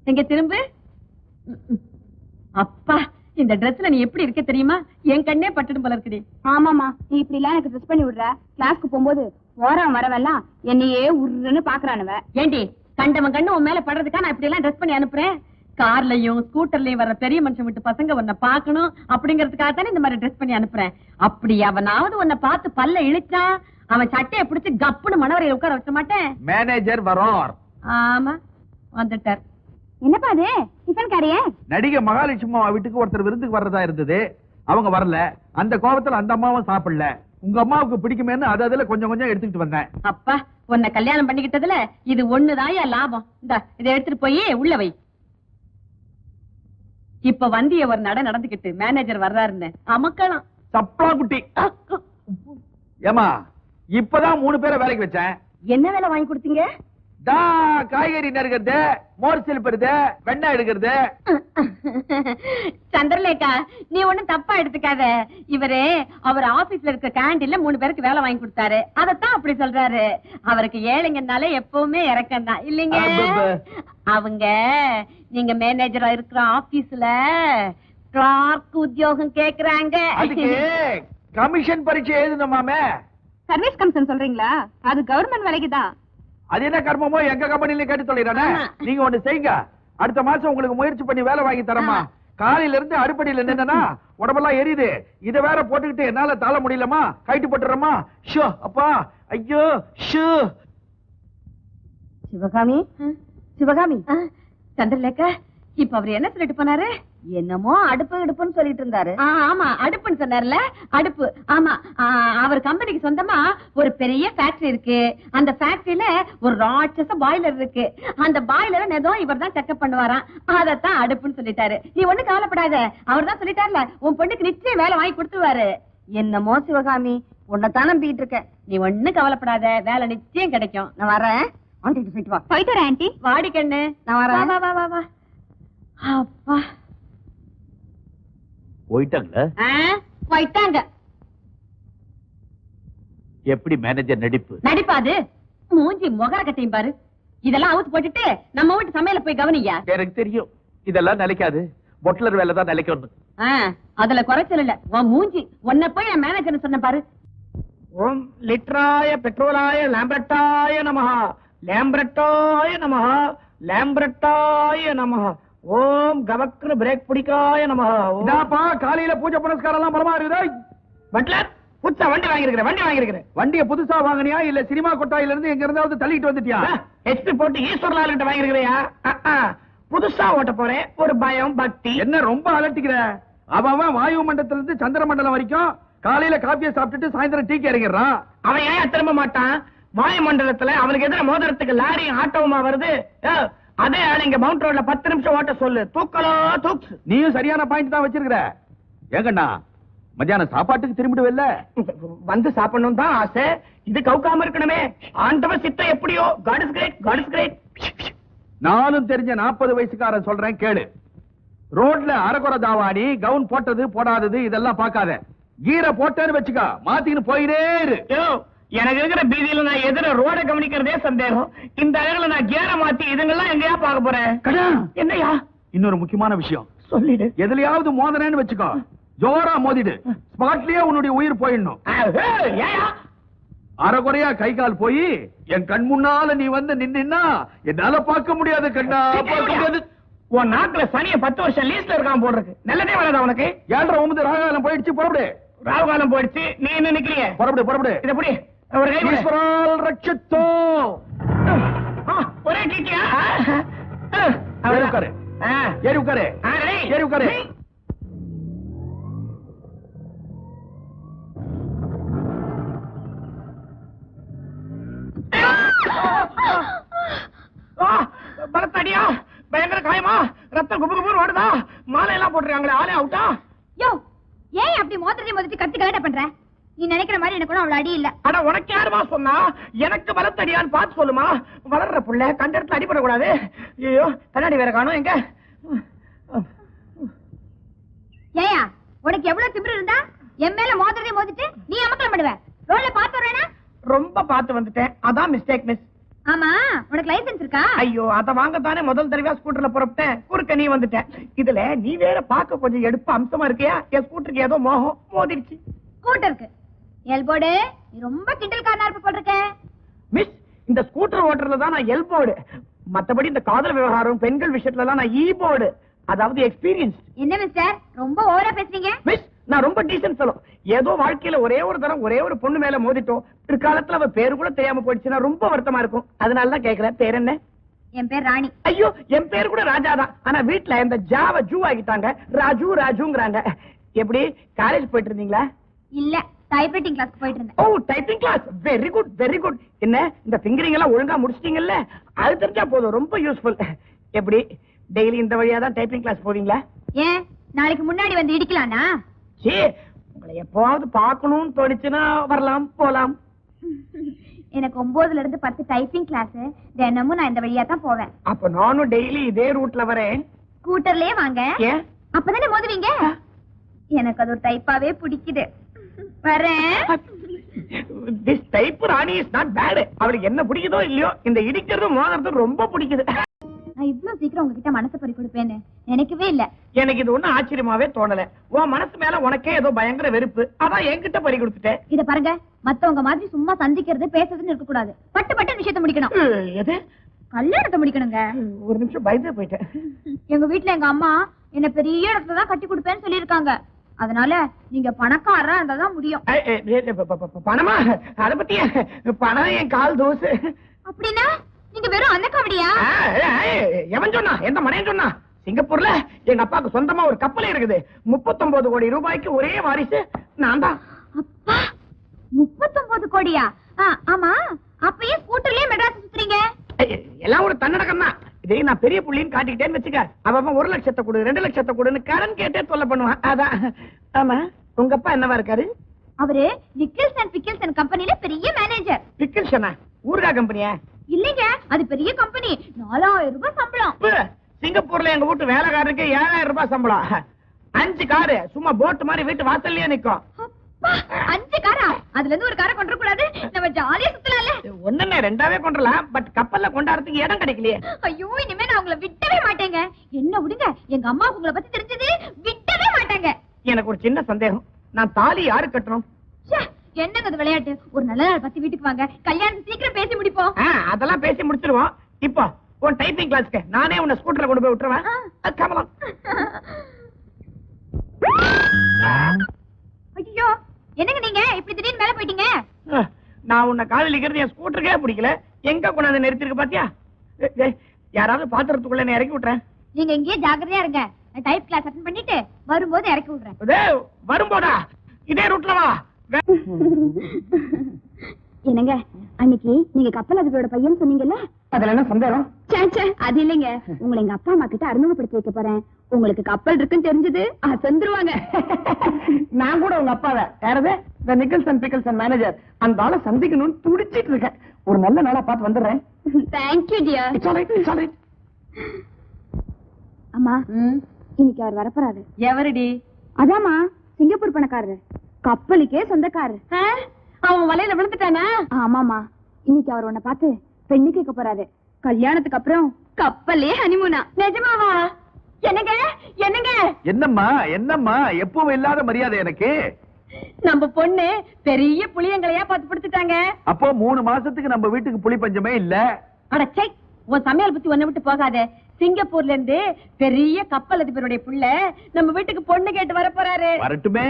எங்க திரும்ப. அப்பா, இந்த ட்ரெஸ்ல நீ எப்படி இருக்க தெரியுமா? என் கண்ணே பட்டுடும் போல இருக்குடி. ஆமாமா, நீ இப்படி எல்லாம் எனக்கு ட்ரெஸ் பண்ணி விடுற. கிளாஸ்க்கு போகும்போது ஓரம் வரவெல்லாம் என்னையே உருன்னு பாக்குறானுவ. ஏண்டி, கண்டவன் கண்ணு உன் மேல படுறதுக்கா நான் இப்படி எல்லாம் ட்ரெஸ் பண்ணி அனுப்புறேன்? கார்லயும் ஸ்கூட்டர்லயும் வர்ற பெரிய மனுஷன் விட்டு பசங்க உன்னை பாக்கணும் அப்படிங்கறதுக்காக தானே இந்த மாதிரி ட்ரெஸ் பண்ணி அனுப்புறேன். அப்படி அவனாவது உன்னை பார்த்து பல்ல இழுச்சா அவன் சட்டையை பிடிச்சு கப்புன்னு மனவரையில உட்கார வச்ச மாட்டேன். மேனேஜர் வரோர். ஆமா, வந்துட்டார். என்னப்பா அது டிஃபன் காரியே? நடிகை மகாலட்சுமி வீட்டுக்கு ஒருத்தர் விருந்துக்கு வர்றதா இருந்தது. அவங்க வரல. அந்த கோபத்துல அந்த அம்மாவும் சாப்பிடல. உங்க அம்மாவுக்கு பிடிக்குமேன்னு அதுல கொஞ்சம் கொஞ்சம் எடுத்துக்கிட்டு வந்தேன். அப்பா, உன்னை கல்யாணம் பண்ணிக்கிட்டதுல இது ஒண்ணுதான் என் லாபம். இந்த இதை எடுத்துட்டு போய் உள்ள வை. இப்ப வந்திய ஒரு நடந்துகிட்டு மேனேஜர் வர்றாருன்னு அமக்கலாம். சப்பா குட்டி. ஏமா, இப்பதான் 3 பேரை வேலைக்கு வச்சேன். என்ன வேலை வாங்கி கொடுத்தீங்க? காய்கறி நறுக்கிறது, மோர் சிலுப்புறது, வெண்ணெய் எடுக்கிறது. சந்திரலேகா, நீ ஒண்ணும் தப்பா எடுத்துக்காத. அவர் ஆபீஸ்ல இருக்க கேண்டீன்ல 3 பேருக்கு வேலை வாங்கி கொடுத்தாரு. அதத்தான் அப்படி சொல்றாரு. அவருக்கு ஏழைங்கனாலே எப்பவுமே இறக்கம் தான் இல்லைங்க. அவங்க நீங்க மேனேஜரா இருக்கிற ஆபீஸ்ல கிளார்க் உத்தியோகம் கேக்குறாங்க. கமிஷன் பரீட்சை எழுதணுமாமே. சர்வீஸ் கமிஷன் சொல்றீங்களா? அது கவர்மெண்ட் வேலைக்கு தான். அது என்ன கர்மமோ எங்க கம்பெனில கேட்டு சொல்லிடுறானே. நீங்க ஒண்ணு செய்யுங்க, அடுத்த மாசம் உங்களுக்கு முயற்சி பண்ணி வேலை வாங்கி தரமா. காலையில இருந்து அடுப்படியில நின்னா உடம்பெல்லாம் எரியுது. இத வேற போட்டுக்கிட்டு என்னால தாழ முடியலமா. கைட்டு போட்டுறமா. ஷோ அப்பா, ஐயோ ஷோ. சிவகாமி, சிவகாமி. சந்திரலேகா, இப்ப அவர் என்ன சொல்லிட்டு போனாரு? என்னமோ அடுப்புன்னு சொல்லிட்டு இருந்தாரு. ஆமா, அடுப்புன்னு சொன்னார்ல. அடுப்பு. ஆமா, அவர் கம்பெனிக்கு சொந்தமா ஒரு பெரிய ஃபேக்டரி இருக்கு. அந்த ஃபேக்டரியில ஒரு ராட்சச பாய்லர் இருக்கு. அந்த பாய்லரை ஏதோ இவர் தான் செக்அப் பண்ணுவாராம். அதத்தான் அடுப்புன்னு சொல்லிட்டாரு. நீ ஒண்ணு கவலைப்படாத, அவர் தான் சொல்லிட்டார்ல, உன் பொண்ணுக்கு நிச்சயம் வேலை வாங்கி கொடுத்துருவாரு. என்னமோ சிவகாமி, உன்னைத்தான் நம்பிட்டு இருக்க. நீ ஒண்ணு கவலைப்படாத, வேலை நிச்சயம் கிடைக்கும். நான் வரேன். போயிட்டு வரேன் ஆண்டி. வாடி கண்ணு, நான் வரேன். வா வா வா. அப்பா, போயிட்டாங்க. எப்படி மேனேஜர் நடிப்பாது? மூஞ்சி முகர கட்டையும் பாரு. இதெல்லாம் அவுத்து போட்டுட்டு நம்ம வீட்டு சமையல போய் கவனிங்க. எனக்கு தெரியும், இதெல்லாம் நிலைக்காது. பொட்லர் வேலை தான் நிலைக்கணும். அதுல குறைச்சல் இல்ல. உன் மூஞ்சி. உன்னை போய் நான் மேனேஜர் சொன்ன பாரு. ஓம் லிட்ராய பெட்ரோலாய லாம்பரட்டாய நமஹ, லாம்பரட்டாய நமஹ, லாம்பரட்டாய நமஹ. ஓம் கவக்ர பிரேக் பிடிக்காய நமஹ. இதாப்பா, காலையில பூஜை புனஸ்காரம் எல்லாம் பலமா இருக்குது. பட்லர், புதுசா வண்டி வாங்கிருக்கிறேன். வண்டிய புதுசா வாங்கினியா இல்ல சினிமா கொட்டாயில இருந்து எங்க இருந்தாவது தள்ளிட்டு வந்துட்டியா? ஹெச்பி போட்டு ஈஸ்வரலால் கிட்ட வாங்கிருக்கிறியா? புதுசா ஓட்ட போறேன். ஒரு பயம் பக்தி. என்ன ரொம்ப அலட்டிக்கிற? அவன் வாயு மண்டலத்துல இருந்து சந்திர மண்டலம் வரைக்கும் காலையில காப்பியை சாப்பிட்டுட்டு சாயந்தரம் டீக்கு இறங்கிடுறான். அவன் ஏன் திரும்ப மாட்டான்? வாயு மண்டலத்துல அவனுக்கு எதிர மோதிரத்துக்கு லாரியும் ஆட்டோவுமா வருது. அதே ஆள் இங்க மவுண்ட் ரோட்ல 10 நிமிஷம் ஓட்ட சொல்லு. தூக்கலோ தூக்கு. நீயும் சரியான பாயிண்ட் தான் வச்சிருக்கிற. ஏங்கண்ணா, மத்தியானம் சாப்பாட்டுக்கு திரும்பிடுவல்ல? வந்து சாப்பிடணும் தான் ஆசை. இது கவுக்காம இருக்கணுமே. ஆண்டவன் சித்தம் எப்படியோ. God is great, God is great. நானும் தெரிஞ்ச 40 வயசுக்காரன் சொல்றேன் கேளு. ரோட்ல அரைக்குறை தாவாணி, கவுன் போட்டது போடாதது இதெல்லாம் பாக்காத. கீரை போட்டேன்னு வச்சுக்கா, மாத்தின்னு போயினே இரு. எனக்கு இருக்கிற பீதியில நான் எதிர ரோட கவனிக்கிறதே சந்தேகம். இந்த அழகுல நான் கேர மாத்தி இதுங்கெல்லாம் எங்கயா பார்க்க போறேன்? என்னையா? இன்னொரு முக்கியமான விஷயம் சொல்லிடு. எதுலயாவது மோதனேன்னு வச்சுக்கோ, ஜோரா மோதிடு. ஸ்பாட்லயே உன்னுடைய உயிர் போயிடணும். அரைக்குறையா கை கால் போய் என் கண் முன்னால நீ வந்து நின்னா என்னால பார்க்க முடியாது கண்ணா, பார்க்க முடியாது. உன் நாக்குல சனிய 10 வருஷம் லீஸ்ல இருக்கான் போடுறதுக்கு. நல்லதே வராதா உனக்கு? 7:09 ராகாலம் போயிடுச்சு. புறப்படு. ராகுகாலம் போயிடுச்சு. நீ என்ன நிக்கிறிய? புறப்படு. இத புடி. ஒரு கை ஈஸ்வரால் ரட்சித்தோ. ஒரே கிக்கியா? ஏறி உட்காரு. பலத்தடியா? பயங்கர காயமா? ரத்தம் குபு குபுன்னு ஓடுதா? மாலை எல்லாம் போட்டுருக்காங்களே, ஆளே அவுட்டா? யோ, ஏன் அப்படி மோதிரத்தை கத்தி கலட்ட பண்ற? நீ நினைக்கிற மாதிரி எனக்கு அவ்வளவு அடி இல்ல. ஆனா உனக்கு யாருமா சொன்னா? எனக்கு பலத்தடியான்னு பார்த்து சொல்லுமா. வளர்ற புள்ள கண்ட இடத்துல அடிபடக்கூடாது. ஐயோ, கண்ணாடி வேற காணும் எங்க? ஏயா, உனக்கு எவ்வளவு திமிரு இருந்தா என் மேல மோதிரத்தை மோதிட்டு நீ அமக்கலம் பண்ணுவ? ரோட்ல பார்த்து வரேனா? ரொம்ப பார்த்து வந்துட்டேன். அதான் மிஸ்டேக் மிஸ். ஆமா உனக்கு லைசென்ஸ் இருக்கா? ஐயோ அத வாங்கத்தானே முதல் தடவை ஸ்கூட்டர்ல புறப்பட்டேன். குறுக்க நீ வந்துட்ட. இதுல நீ வேற பாக்க கொஞ்சம் எடுப்பு அம்சமா இருக்கியா? என் ஸ்கூட்டருக்கு ஏதோ மோகம் மோதிருச்சு. ஸ்கூட்டருக்கு எல்போர்டு நீ ரொம்ப கிண்டல்காரனா இருப்ப போட்டிருக்க. மிஸ், இந்த ஸ்கூட்டர் ஓட்டுறதுல தான் நான் எல்போர்டு. மத்தபடி இந்த காதல் விவகாரம் பெண்கள் விஷயத்துல தான் நான் ஈபோர்டு. அதாவது எக்ஸ்பீரியன்ஸ். என்ன மிஸ்டர் ரொம்ப ஓவரா பேசுறீங்க? மிஸ், நான் ரொம்ப டீசன்ட் ஃபெலோ. ஏதோ வாழ்க்கையில ஒரே ஒரு தரம் ஒரே ஒரு பொண்ணு மேல மோதிட்டோம். பிற்காலத்துல அவ பேரு கூட தெரியாம போயிடுச்சுன்னா ரொம்ப வருத்தமா இருக்கும். அதனால தான் கேக்குறேன். பேர் என்ன? என் பேர் ராணி. ஐயோ, என் பேர் கூட ராஜா தான். ஆனா வீட்டுல இந்த ஜாவ ஜூ ஆகிட்டாங்க. ராஜு ராஜுங்கறாங்க. எப்படி காலேஜ் போயிட்டு இருந்தீங்களா? இல்ல, டைப்ரைட்டிங் கிளாஸ் போயிட்டு இருந்தேன். Oh, typing class. Very good very good. என்ன இந்த ஃபிங்கரிங் எல்லாம் ஒழுங்கா முடிச்சிட்டீங்கல்ல? அது தெரிஞ்சா போதும், ரொம்ப யூஸ்ஃபுல். எப்படி டெய்லி இந்த வழியா தான் டைப்பிங் கிளாஸ் போவீங்களா? ஏன் நாளைக்கு முன்னாடி வந்து இடிக்கலானா? சீ, உங்களை எப்பவாவது பார்க்கணும்னு தோணுச்சுன்னா வரலாம் போலாம். எனக்கு 9ல இருந்து 10 டைப்பிங் கிளாஸ். தினமும் நான் இந்த வழியா தான் போவேன். அப்ப நானும் டெய்லி இதே ரூட்ல வரேன். ஸ்கூட்டர்லயே வாங்க. ஏன்? அப்பதானே மோதுவீங்க. எனக்கு அது ஒரு டைப்பாவே பிடிக்குது. வரேன். This type Rani is not bad. அவளுக்கு என்ன பிடிக்குதோ இல்லையோ, இந்த இடிக்கிறதும் மோதுறதும் ரொம்ப பிடிக்குது. நான் இவ்வளவு சீக்கிரம் உங்ககிட்ட மனசை பறி கொடுப்பேன்னு நினைக்கவே இல்ல. எனக்கு இது ஒண்ணும் ஆச்சரியமாவே தோணல. உன் மனசு மேல உனக்கே ஏதோ பயங்கர வெறுப்பு. அதான் என்கிட்ட பறி கொடுத்துட்டேன். இத பாருங்க, மத்தவங்க மாதிரி சும்மா சந்திக்கிறது பேசுறதுன்னு இருக்க கூடாது. பட்டு பட்டு விஷயத்தை முடிக்கணும். எது? கல்யாணத்தை முடிக்கணுங்க. ஒரு நிமிஷம் பயந்தே போயிட்டேன். எங்க வீட்டுல எங்க அம்மா என்ன பெரிய இடத்துல தான் கட்டி கொடுப்பேன்னு சொல்லிருக்காங்க. அதனால நீங்க பணக்காரரா இருந்தா தான் முடியும். பணமா? அத பத்தி பணம் என் கால் தோசு. அப்படின்னா நீங்க வெறும் அந்த காவடியா? எவன் சொன்னா? எந்த மனையன் சொன்னா? சிங்கப்பூர்ல எங்க அப்பாவுக்கு சொந்தமா ஒரு கப்பல் இருக்குது. 39 கோடி ரூபாய்க்கு ஒரே வாரிசு நான் தான். அப்பா, 39 கோடியா? ஆமா, அப்பயே ஸ்கூட்டர்லயே மெட்ராஸ் சுத்துறீங்க. எல்லாம் ஒரு தன்னடக்கம் தான். இதே நான் பெரிய புள்ளின்னு காட்டிக்கிட்டேன்னு வச்சுக்க, அவன் 1 லட்சத்தை கொடு 2 லட்சத்தை கொடுன்னு கடன் கேட்டே தொல்லை பண்ணுவான். அதான். ஆமா, உங்க அப்பா என்னவா இருக்காரு? அவரு நிக்கில்சன் பிக்கில்சன் கம்பெனில பெரிய மேனேஜர். பிக்கில்சனா? ஊர்கா கம்பெனியா? இல்லைங்க, அது பெரிய கம்பெனி. 4000 ரூபாய் சம்பளம். சிங்கப்பூர்ல எங்க வீட்டு வேலைக்காரருக்கு 7000 ரூபாய் சம்பளம். 5 காரு சும்மா போட் மாதிரி வீட்டு வாசல்லயே நிக்கும். 5 காரா? அதுல இருந்து ஒரு காரை கொண்டு கூடாது? நம்ம ஜாலியா சுத்தலாம்ல. ஒண்ணுமே 2ஆவே கொண்டுலாம். பட் கப்பல்ல கொண்டாடுறதுக்கு இடம் கிடைக்கலையே. ஐயோ, இனிமே நான் உங்களை விட்டவே மாட்டேங்க. என்ன விடுங்க, எங்க அம்மா உங்களை பத்தி தெரிஞ்சது விட்டவே மாட்டாங்க. எனக்கு ஒரு சின்ன சந்தேகம். நான் தாலி யாரு கட்டணும்? என்னங்க அது விளையாட்டு? ஒரு நல்ல நாள் பத்தி வீட்டுக்கு வாங்க, கல்யாணம் சீக்கிரம் பேசி முடிப்போம். அதெல்லாம் பேசி முடிச்சிருவோம். இப்போ உன் டைப்பிங் கிளாஸ்க்கு நானே உன்னை ஸ்கூட்டர்ல கொண்டு போய் விட்டுருவேன். கமலம். ஐயோ, என்னங்க நீங்க இப்படி திடீர்னு மேல போயிட்டீங்க? நான் உன்னை காதலிக்கிறது என் ஸ்கூட்டருக்கே பிடிக்கல. எங்க கொண்டாந்து நிறுத்திருக்கு பாத்தியா? யாராவது பாத்திரத்துக்குள்ள என்ன இறக்கி விட்டுறேன். நீங்க இங்கேயே ஜாக்கிரதையா இருங்க. நான் டைப் கிளாஸ் அட்டெண்ட் பண்ணிட்டு வரும்போது இறக்கி விடுறேன். வரும்போதா? இதே ரூட்ல வா. என்னங்க, அன்னைக்கு நீங்க கப்பல் அதிபரோட பையன் சொன்னீங்கல்ல, அதுல என்ன சந்தேகம்? அது இல்லைங்க, உங்களை எங்க அப்பா அம்மா கிட்ட அறிமுகப்படுத்தி வைக்க போறேன். உங்களுக்கு கப்பல் இருக்குன்னு தெரிஞ்சது செந்துருவாங்க. நான் கூட உங்க அப்பாவை யாரது இந்த நிக்கல்சன் பிக்கல்சன் மேனேஜர் அந்த ஆளை சந்திக்கணும்னு துடிச்சிட்டு இருக்கேன். ஒரு நல்ல நாளா பார்த்து வந்துடுறேன். Thank you dear. It's all right, it's all right. அம்மா, இன்னைக்கு அவர் வரப்போறாரு. எவருடி? அதாம்மா, சிங்கப்பூர் பணக்காரரு, கப்பலுக்கே சொந்தக்காரரு. அவன் வலையில விழுந்துட்டானா? ஆமாமா, இன்னைக்கு அவர் உன்னை பார்த்து பெண்ணு கேட்க போறாரு. கல்யாணத்துக்கு அப்புறம் கப்பல்லே ஹனிமூனா. நிஜமாவா? என்னங்க என்னங்க? என்னம்மா என்னம்மா எப்பவும் இல்லாத மரியாதை எனக்கு. நம்ம பொண்ணு பெரிய புளியங்களையா பார்த்து படுத்துட்டாங்க. அப்போ 3 மாசத்துக்கு நம்ம வீட்டுக்கு புளி பஞ்சமே இல்ல. அடச்சை, உன் சமையல் பத்தி ஒண்ணு விட்டு போகாத. சிங்கப்பூர்ல இருந்து பெரிய கப்பல் அதிபருடைய புள்ள நம்ம வீட்டுக்கு பொண்ணு கேட்டு வர போறாரு. வரட்டுமே.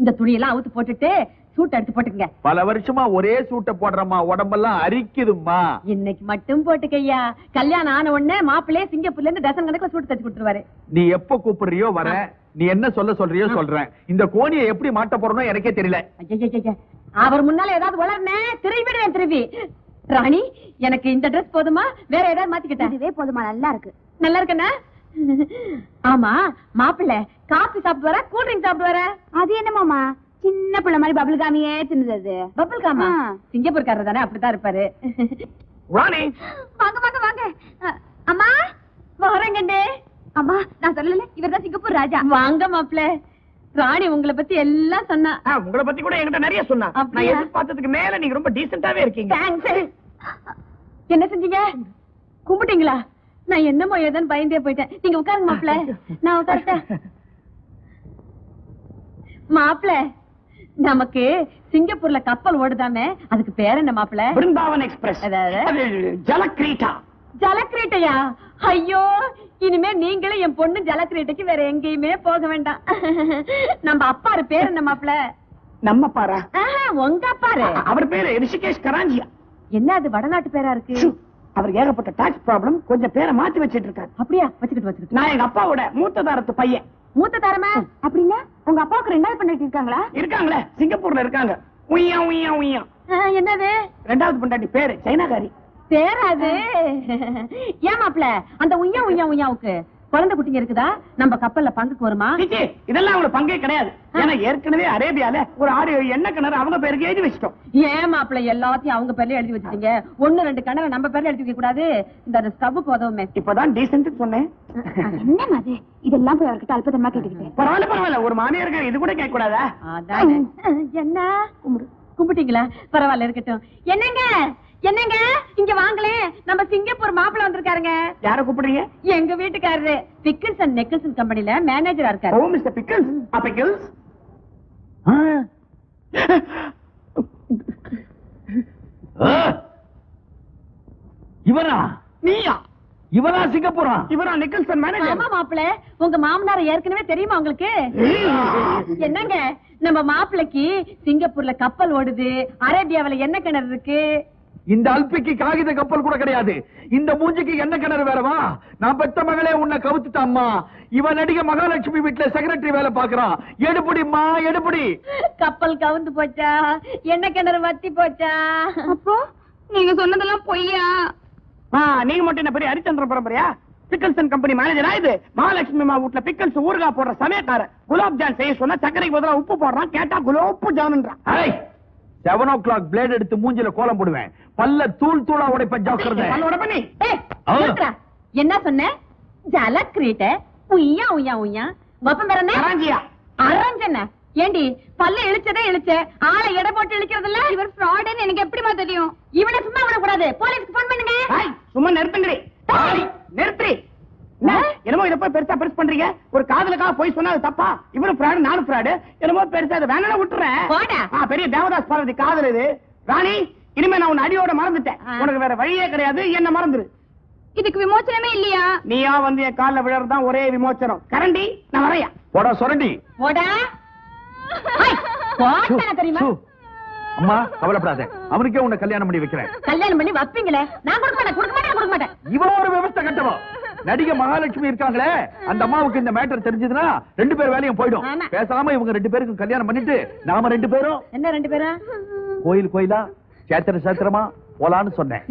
இந்த துணியெல்லாம் அவுத்து போட்டுட்டு சூட் எடுத்து போட்டுங்க. பல வருஷமா ஒரே சூட்டை போடுறமா, உடம்பெல்லாம் அரிக்குதும்மா. இன்னைக்கு மட்டும் போட்டுக்கையா. கல்யாணம் ஆன உடனே மாப்பிள்ளையே சிங்கப்பூர்ல இருந்து டசன் கணக்குல சூட் தச்சு கொடுத்துருவாரு. நீ எப்ப கூப்பிடுறியோ வர. நீ என்ன சொல்றியோ சொல்றேன். இந்த கோணியை எப்படி மாட்ட போறனோ எனக்கே தெரியல. அவர் முன்னால ஏதாவது வளர்னே திரும்பிடுவேன். திரும்பி ராணி, எனக்கு இந்த ட்ரெஸ் போதுமா? வேற ஏதாவது மாத்திக்கிட்டேன்? இதுவே போதுமா? நல்லா இருக்கு. நல்லா இருக்கண்ணா. ஆமா, மாப்பிள்ளை காபி சாப்பிடுவாரா கூல் ட்ரிங்க் சாப்பிடுவாரா? அது என்ன மாமா, சின்ன பிள்ளை மாதிரி பபிள் காமியே தின்னுது. பபிள் காமா? சிங்கப்பூர்காரர் தானே, அப்படித்தான் இருப்பாரு. ராணி, வாங்க வாங்க வாங்க. அம்மா வரங்கண்டே. அம்மா, நான் சொல்லல, இவர்தான் சிங்கப்பூர் ராஜா. வாங்க மாப்பிள்ளை. ராணி உங்களை பத்தி எல்லாம் சொன்னா. உங்களை பத்தி கூட என்கிட்ட நிறைய சொன்னா. நான் எதிர்பார்த்ததுக்கு மேல நீங்க ரொம்ப டீசென்ட்டாவே இருக்கீங்க. என்ன செஞ்சீங்க? கும்பிட்டீங்களா? நான் என்னமோ ஏதோன்னு பயந்தே போயிட்டேன். நீங்க உட்காருங்க மாப்பிள. நான் உட்கார்ட்டேன். மாப்பிள, நமக்கு சிங்கப்பூர்ல கப்பல் ஓடுதாமே, அதுக்கு பேர் என்ன மாப்பிள? பிருந்தாவன் எக்ஸ்பிரஸ். அதாவது ஜலக்கிரீட்டா. ஜலக்கிரீட்டையா? ஐயோ, இனிமே நீங்களும் என் பொண்ணு ஜலக்கிரீட்டைக்கு வேற எங்கேயுமே போக வேண்டாம். நம்ம அப்பாரு பேர் என்ன மாப்பிள? நம்ம பாரா? உங்க அப்பாரு? அவர் பேரு ரிஷிகேஷ் கராஞ்சியா. என்ன அது வடநாட்டு பேரா இருக்கு? அவர் ஏகப்பட்ட டாக்ஸ் ப்ராப்ளம், கொஞ்சம் பேரை மாத்தி வச்சிட்டு இருக்காரு. அப்படியா? வச்சுக்கிட்டு நான் எங்க அப்பாவோட மூத்த தாரத்து பையன். மூத்த தாரமா? அப்படின்னா உங்க அப்பாவுக்கு ரெண்டாவது பொண்டாட்டி இருக்காங்களா? இருக்காங்களே, சிங்கப்பூர்ல இருக்காங்க. உய்யா உய்யா உய்யா. என்னது ரெண்டாவது பொண்டாட்டி பேரு சைனாகாரி. பேராது? ஏன் மாப்பிள, அந்த உய்யா உய்யா உய்யாவுக்கு குழந்தை குட்டிங்க இருக்குதா? நம்ம கப்பல்ல பங்குக்கு வருமா? இதெல்லாம் அவங்களுக்கு பங்கே கிடையாது. ஏன்னா ஏற்கனவே அரேபியால ஒரு 6 எண்ணெய் கிணறு அவங்க பேருக்கு எழுதி வச்சிட்டோம். ஏன் மாப்பிள எல்லாத்தையும் அவங்க பேர்ல எழுதி வச்சிட்டீங்க? 1-2 கிணறு நம்ம பேர்ல எழுதி வைக்க கூடாது? இந்த ஸ்டவ்வுக்கு உதவுமே. இப்பதான் டீசென்ட் சொன்னேன். என்ன மாதிரி இதெல்லாம் போய் அவர்கிட்ட அல்பத்தனமா கேட்டுக்கிட்டேன். பரவாயில்ல, ஒரு மாமியாருக்கு இது கூட கேட்க கூடாதா? அதானே. என்ன கும்பிட்டீங்களா? பரவாயில்ல, இருக்கட்டும். என்னங்க இங்க வாங்களே, நம்ம சிங்கப்பூர் மாப்பிள்ள வந்திருக்காருங்க. யார கூப்பிடுறீங்க? எங்க வீட்டுக்காரரு. பிக்கிள்ஸ் அண்ட் நெக்கிள்ஸ் கம்பெனில மேனேஜரா இருக்காரு. ஓ மிஸ்டர் பிக்கிள்ஸ். பிக்கிள்ஸ் இவரா? நீயா? இவரா சிங்கப்பூரா? இவரா நிக்கல்சன் மேனேஜர்? ஆமா மாப்பிள்ள, உங்க மாமனார் ஏற்கனவே தெரியுமா உங்களுக்கு? என்னங்க, நம்ம மாப்பிள்ளைக்கு சிங்கப்பூர்ல கப்பல் ஓடுது, அரேபியாவில என்ன கிணறு இருக்கு. இந்த அல்பிக்கு காகித கப்பல் கூட கிடையாது. இந்த மூஞ்சிக்கு என்ன கிணறு வேறவா? நான் பெத்த மகளே உன்னை கவுத்துட்டாம்மா. இவன் நடிகை மகாலட்சுமி வீட்டுல செக்ரட்டரி வேலை பாக்குறான். எடுபடிமா எடுபடி. கப்பல் கவுந்து போச்சா? என்ன கிணறு வத்தி போச்சா? அப்போ நீங்க சொன்னதெல்லாம் பொய்யா? நீங்க மட்டும் என்ன பெரிய ஹரிச்சந்திர பரம்பரையா? பிக்கல்சன் கம்பெனி மேனேஜரா இது? மகாலட்சுமி அம்மா வீட்டுல பிக்கல்ஸ் ஊறுகாய் போடுற சமயக்காரர். குலாப் ஜான் செய்ய சொன்னா சர்க்கரைக்கு பதிலா உப்பு போடுறான். கேட்டா குலோப்பு ஜான்ன்றான். 7 o'clock பிளேட் எடுத்து மூஞ்சில கோலம் போடுவேன். பல்ல தூள் தூளா உடைப்பேன். ஜாக்கிரதை. என்ன சொன்ன? ஜலக்கிரீட்ட உய்யா உய்யா உய்யா. வப்பம் பேர் என்ன? கராஞ்சியா. அரஞ்சன. ஏண்டி பல்ல இழுச்சதே இழுச்ச, ஆளை எடை போட்டு இழுக்கிறது இல்ல? இவர் ஃப்ராடுன்னு எனக்கு எப்படிமா தெரியும்? இவனை சும்மா விடக்கூடாது. போலீஸ்க்கு போன் பண்ணுங்க. சும்மா நிறுத்துங்கடி. நிறுத்தி. என்னமோ இத போய் பெருசா பெருசு பண்றீங்க. ஒரு காதலுக்காக போய் சொன்னா அது தப்பா? இவரும் ஃப்ராடு, நானும் ஃப்ராடு. என்னமோ பெருசா அதை வேணா விட்டுறேன். பெரிய தேவதாஸ் பார்வதி காதல் இது. ராணி, இனிமே நான் உன் அடியோட மறந்துட்டேன். உனக்கு வேற வழியே கிடையாது. என்ன மறந்துரு. இதுக்கு விமோச்சனமே இல்லையா? நீயா வந்து என் கால்ல விழறதான் ஒரே விமோச்சனம். கரண்டி, நான் வரையா. போடா சொரண்டி. போடா. போடா தெரியுமா? அம்மா கவலைப்படாத, அவனுக்கே உன்னை கல்யாணம் பண்ணி வைக்கிறேன். கல்யாணம் பண்ணி வைப்பீங்களே? நான் கொடுக்க மாட்டேன். இவன் ஒரு விவசாய கட்டவா? நடிகை மகாலட்சுமி இருக்காங்களே, அந்த அம்மாவுக்கு இந்த மேட்டர் தெரிஞ்சதுன்னா 2 பேர் வேலையும் போயிடும். பேசாம இவங்க 2 பேருக்கும் கல்யாணம் பண்ணிட்டு நாம 2 பேரும் என்ன 2 பேரும் கோயில் கோயிலா சேத்திர சேத்திரமா போலான்னு சொன்னேன்.